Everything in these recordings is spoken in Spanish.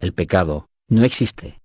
el pecado, no existe.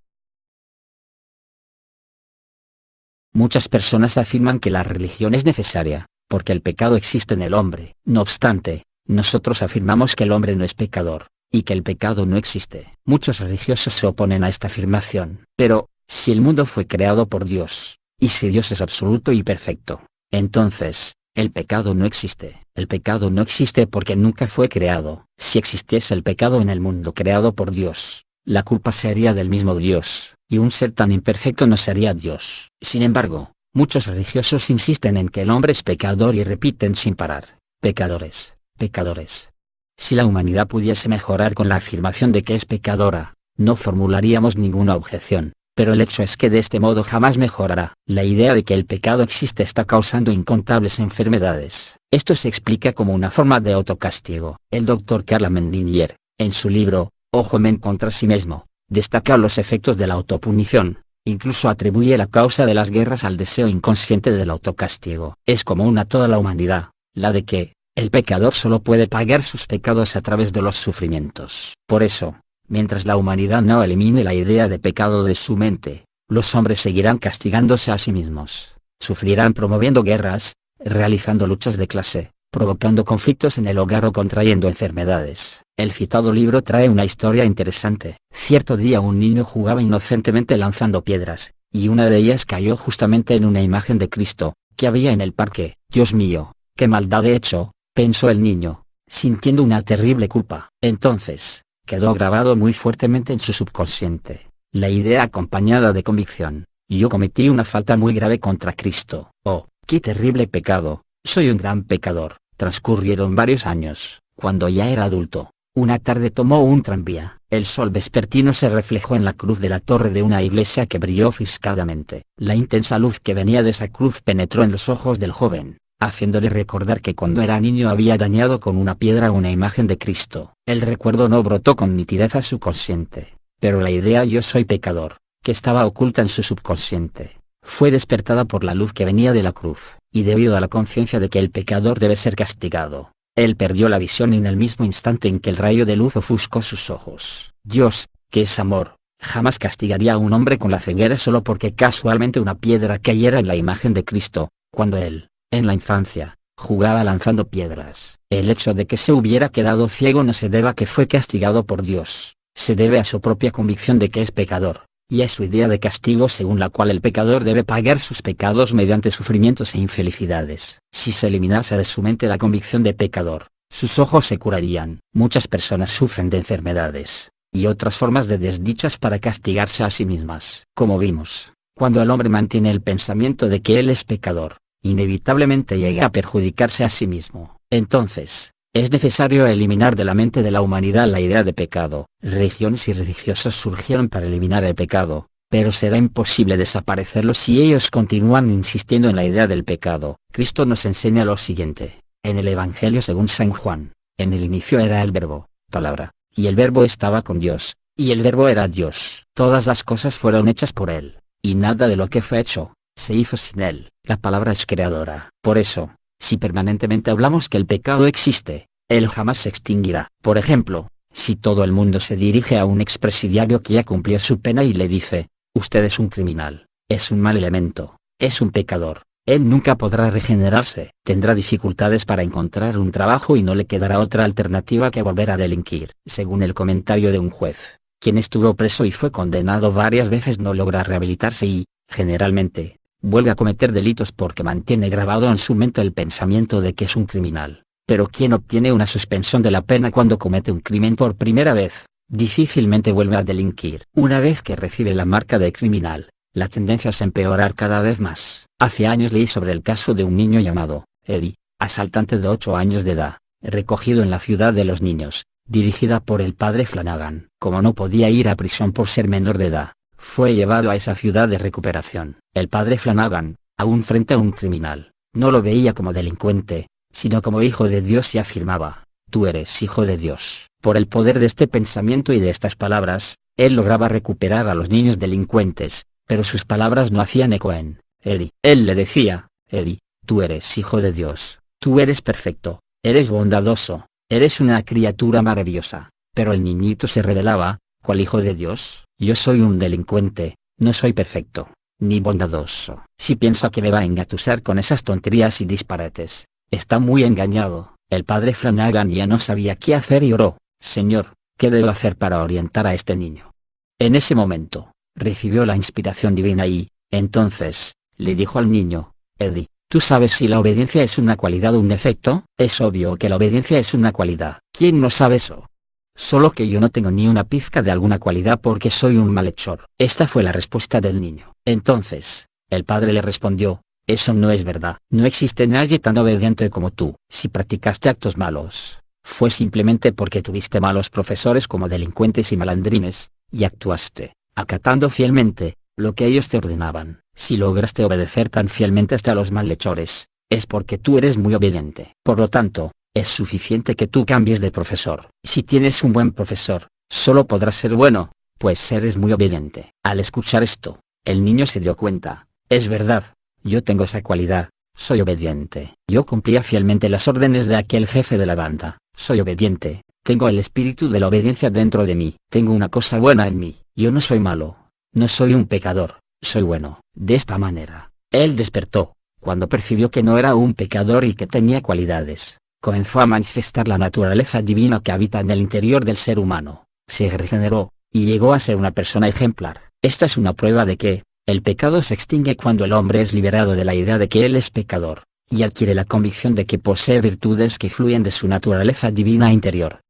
Muchas personas afirman que la religión es necesaria, porque el pecado existe en el hombre. No obstante, nosotros afirmamos que el hombre no es pecador, y que el pecado no existe. Muchos religiosos se oponen a esta afirmación. Pero, si el mundo fue creado por Dios, y si Dios es absoluto y perfecto, entonces, el pecado no existe. El pecado no existe porque nunca fue creado. Si existiese el pecado en el mundo creado por Dios, la culpa sería del mismo Dios, y un ser tan imperfecto no sería Dios. Sin embargo, muchos religiosos insisten en que el hombre es pecador y repiten sin parar: pecadores, pecadores. Si la humanidad pudiese mejorar con la afirmación de que es pecadora, no formularíamos ninguna objeción, pero el hecho es que de este modo jamás mejorará. La idea de que el pecado existe está causando incontables enfermedades. Esto se explica como una forma de autocastigo. El Dr. Carl Mendinger, en su libro, Ojo Men contra sí mismo, destaca los efectos de la autopunición. Incluso atribuye la causa de las guerras al deseo inconsciente del autocastigo. Es común a toda la humanidad, la de que, el pecador solo puede pagar sus pecados a través de los sufrimientos. Por eso, mientras la humanidad no elimine la idea de pecado de su mente, los hombres seguirán castigándose a sí mismos, sufrirán promoviendo guerras, realizando luchas de clase, provocando conflictos en el hogar o contrayendo enfermedades. El citado libro trae una historia interesante. Cierto día un niño jugaba inocentemente lanzando piedras, y una de ellas cayó justamente en una imagen de Cristo, que había en el parque. Dios mío, qué maldad he hecho, pensó el niño, sintiendo una terrible culpa. Entonces, quedó grabado muy fuertemente en su subconsciente la idea acompañada de convicción: yo cometí una falta muy grave contra Cristo. Oh, qué terrible pecado, soy un gran pecador. Transcurrieron varios años. Cuando ya era adulto, una tarde tomó un tranvía. El sol vespertino se reflejó en la cruz de la torre de una iglesia que brilló ofuscadamente. La intensa luz que venía de esa cruz penetró en los ojos del joven, haciéndole recordar que cuando era niño había dañado con una piedra una imagen de Cristo. El recuerdo no brotó con nitidez a su consciente, pero la idea yo soy pecador, que estaba oculta en su subconsciente, fue despertada por la luz que venía de la cruz, y debido a la conciencia de que el pecador debe ser castigado, él perdió la visión en el mismo instante en que el rayo de luz ofuscó sus ojos. Dios, que es amor, jamás castigaría a un hombre con la ceguera solo porque casualmente una piedra cayera en la imagen de Cristo, cuando él, en la infancia, jugaba lanzando piedras. El hecho de que se hubiera quedado ciego no se debe a que fue castigado por Dios, se debe a su propia convicción de que es pecador, y a su idea de castigo según la cual el pecador debe pagar sus pecados mediante sufrimientos e infelicidades. Si se eliminase de su mente la convicción de pecador, sus ojos se curarían. Muchas personas sufren de enfermedades, y otras formas de desdichas para castigarse a sí mismas. Como vimos, cuando el hombre mantiene el pensamiento de que él es pecador, inevitablemente llega a perjudicarse a sí mismo. Entonces, es necesario eliminar de la mente de la humanidad la idea de pecado. Religiones y religiosos surgieron para eliminar el pecado, pero será imposible desaparecerlo si ellos continúan insistiendo en la idea del pecado. Cristo nos enseña lo siguiente, en el Evangelio según San Juan: en el inicio era el Verbo, palabra, y el Verbo estaba con Dios, y el Verbo era Dios. Todas las cosas fueron hechas por él, y nada de lo que fue hecho se hizo sin él. La palabra es creadora. Por eso, si permanentemente hablamos que el pecado existe, él jamás se extinguirá. Por ejemplo, si todo el mundo se dirige a un expresidiario que ya cumplió su pena y le dice: usted es un criminal, es un mal elemento, es un pecador, él nunca podrá regenerarse. Tendrá dificultades para encontrar un trabajo y no le quedará otra alternativa que volver a delinquir. Según el comentario de un juez, quien estuvo preso y fue condenado varias veces no logra rehabilitarse y, generalmente, vuelve a cometer delitos porque mantiene grabado en su mente el pensamiento de que es un criminal. Pero quien obtiene una suspensión de la pena cuando comete un crimen por primera vez, difícilmente vuelve a delinquir. Una vez que recibe la marca de criminal, la tendencia es empeorar cada vez más. Hace años leí sobre el caso de un niño llamado Eddie, asaltante de 8 años de edad, recogido en la ciudad de los niños, dirigida por el padre Flanagan. Como no podía ir a prisión por ser menor de edad, fue llevado a esa ciudad de recuperación. El padre Flanagan, aún frente a un criminal, no lo veía como delincuente, sino como hijo de Dios y afirmaba: tú eres hijo de Dios. Por el poder de este pensamiento y de estas palabras, él lograba recuperar a los niños delincuentes, pero sus palabras no hacían eco en Eddie. Él le decía: Eddie, tú eres hijo de Dios, tú eres perfecto, eres bondadoso, eres una criatura maravillosa. Pero el niñito se rebelaba, ¿Cuál hijo de Dios? Yo soy un delincuente, no soy perfecto, ni bondadoso. Si piensa que me va a engatusar con esas tonterías y disparates, está muy engañado. El padre Flanagan ya no sabía qué hacer y oró: Señor, ¿qué debo hacer para orientar a este niño? En ese momento, recibió la inspiración divina y, entonces, le dijo al niño: Eddie, ¿tú sabes si la obediencia es una cualidad o un defecto? Es obvio que la obediencia es una cualidad. ¿Quién no sabe eso? Solo que yo no tengo ni una pizca de alguna cualidad porque soy un malhechor. Esta fue la respuesta del niño. Entonces, el padre le respondió: eso no es verdad. No existe nadie tan obediente como tú. Si practicaste actos malos, fue simplemente porque tuviste malos profesores como delincuentes y malandrines, y actuaste, acatando fielmente, lo que ellos te ordenaban. Si lograste obedecer tan fielmente hasta los malhechores, es porque tú eres muy obediente. Por lo tanto, es suficiente que tú cambies de profesor. Si tienes un buen profesor, solo podrás ser bueno, pues eres muy obediente. Al escuchar esto, el niño se dio cuenta: es verdad, yo tengo esa cualidad, soy obediente. Yo cumplía fielmente las órdenes de aquel jefe de la banda. Soy obediente, tengo el espíritu de la obediencia dentro de mí. Tengo una cosa buena en mí. Yo no soy malo, no soy un pecador, soy bueno. De esta manera, él despertó. Cuando percibió que no era un pecador y que tenía cualidades, comenzó a manifestar la naturaleza divina que habita en el interior del ser humano. Se regeneró, y llegó a ser una persona ejemplar. Esta es una prueba de que, el pecado se extingue cuando el hombre es liberado de la idea de que él es pecador, y adquiere la convicción de que posee virtudes que fluyen de su naturaleza divina interior.